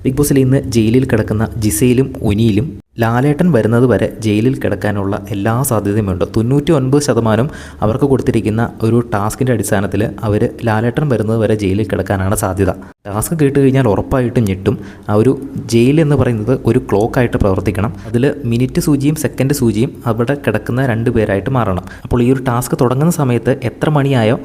Big ബോസിൽ ഇന്ന് ജയിലിൽ കിടക്കുന്ന ജിസയിലും ഉനിയിലും ലാലേട്ടൻ വരുന്നത് വരെ ജയിലിൽ കിടക്കാനുള്ള എല്ലാ സാധ്യതയുമുണ്ട്. 99% അവർക്ക് കൊടുത്തിരിക്കുന്ന ഒരു ടാസ്കിൻ്റെ അടിസ്ഥാനത്തിൽ അവർ ലാലേട്ടൻ വരുന്നത് വരെ ജയിലിൽ കിടക്കാനാണ് സാധ്യത. ടാസ്ക് കേട്ട് കഴിഞ്ഞാൽ ഉറപ്പായിട്ടും ഞെട്ടും. ആ ഒരു ജയിൽ എന്ന് പറയുന്നത് ഒരു ക്ലോക്കായിട്ട് പ്രവർത്തിക്കണം. അതിൽ മിനിറ്റ് സൂചിയും സെക്കൻഡ് സൂചിയും അവിടെ കിടക്കുന്ന 2 പേരായിട്ട് മാറണം. അപ്പോൾ ഈ ഒരു ടാസ്ക് തുടങ്ങുന്ന സമയത്ത് എത്ര മണിയായോ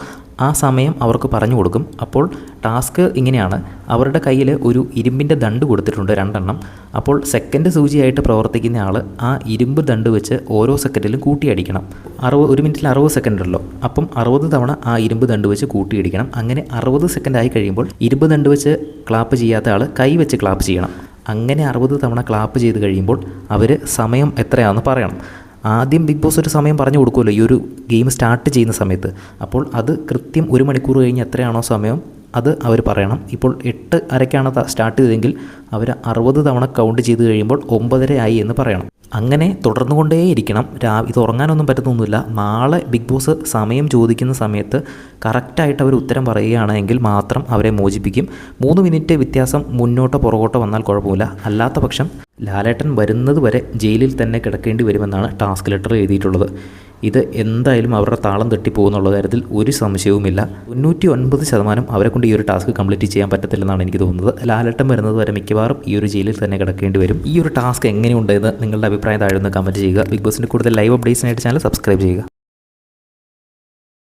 ആ സമയം അവർക്ക് പറഞ്ഞു കൊടുക്കും. അപ്പോൾ ടാസ്ക് ഇങ്ങനെയാണ്, അവരുടെ കയ്യിൽ ഒരു ഇരുമ്പിൻ്റെ ദണ്ട് കൊടുത്തിട്ടുണ്ട് 2 എണ്ണം. അപ്പോൾ സെക്കൻഡ് സൂചിയായിട്ട് പ്രവർത്തിക്കുന്ന ആൾ ആ ഇരുമ്പ് ദണ്ട് വെച്ച് ഓരോ സെക്കൻഡിലും കൂട്ടിയടിക്കണം. 1 മിനിറ്റിൽ 60 സെക്കൻഡ് ഉള്ളൂ. അപ്പം 60 തവണ ആ ഇരുമ്പ് ദണ്ട് വെച്ച് കൂട്ടിയടിക്കണം. അങ്ങനെ 60 സെക്കൻഡ് ആയി കഴിയുമ്പോൾ ഇരുമ്പ് ദണ്ട് വെച്ച് ക്ലാപ്പ് ചെയ്യാത്ത ആൾ കൈ വെച്ച് ക്ലാപ്പ് ചെയ്യണം. അങ്ങനെ 60 തവണ ക്ലാപ്പ് ചെയ്ത് കഴിയുമ്പോൾ അവർ സമയം എത്രയാണെന്ന് പറയണം. ആദ്യം ബിഗ് ബോസ് ഒരു സമയം പറഞ്ഞു കൊടുക്കുമല്ലോ ഈ ഒരു ഗെയിം സ്റ്റാർട്ട് ചെയ്യുന്ന സമയത്ത്. അപ്പോൾ അത് കൃത്യം 1 മണിക്കൂർ കഴിഞ്ഞ് എത്രയാണോ സമയം അത് അവർ പറയണം. ഇപ്പോൾ 8:30ക്കാണ് സ്റ്റാർട്ട് ചെയ്തതെങ്കിൽ അവർ 60 തവണ കൗണ്ട് ചെയ്ത് കഴിയുമ്പോൾ 9:30 ആയി എന്ന് പറയണം. അങ്ങനെ തുടർന്നുകൊണ്ടേയിരിക്കണം. ഇത് ഉറങ്ങാനൊന്നും പറ്റുന്നൊന്നുമില്ല. നാളെ ബിഗ് ബോസ് സമയം ചോദിക്കുന്ന സമയത്ത് കറക്റ്റായിട്ട് അവർ ഉത്തരം പറയുകയാണെങ്കിൽ മാത്രം അവരെ മോചിപ്പിക്കും. 3 മിനിറ്റ് വ്യത്യാസം മുന്നോട്ടോ പുറകോട്ടോ വന്നാൽ കുഴപ്പമില്ല. അല്ലാത്ത പക്ഷം ലാലേട്ടൻ വരുന്നത് വരെ ജയിലിൽ തന്നെ കിടക്കേണ്ടി വരുമെന്നാണ് ടാസ്ക് ലെറ്റർ എഴുതിയിട്ടുള്ളത്. ഇത് എന്തായാലും അവരുടെ താളം തെറ്റിപ്പോകുന്നുള്ള കാര്യത്തിൽ ഒരു സംശയവുമില്ല. 99% അവരെ കൊണ്ട് ഈ ഒരു ടാസ്ക് കംപ്ലീറ്റ് ചെയ്യാൻ പറ്റത്തില്ലെന്നാണ് എനിക്ക് തോന്നുന്നത്. ലാലേട്ടൻ വരുന്നത് വരെ മിക്കവാറും ഈ ഒരു ജയിലിൽ തന്നെ കിടക്കേണ്ടി വരും. ഈ ഒരു ടാസ്ക് എങ്ങനെയുണ്ടെന്ന് നിങ്ങളുടെ അഭിപ്രായം താഴെ കമൻറ്റ് ചെയ്യുക. ബിഗ് ബോസിൻ്റെ കൂടുതൽ ലൈവ് അപ്ഡേറ്റ്സിനായിട്ട് ചാനൽ സബ്സ്ക്രൈബ് ചെയ്യുക.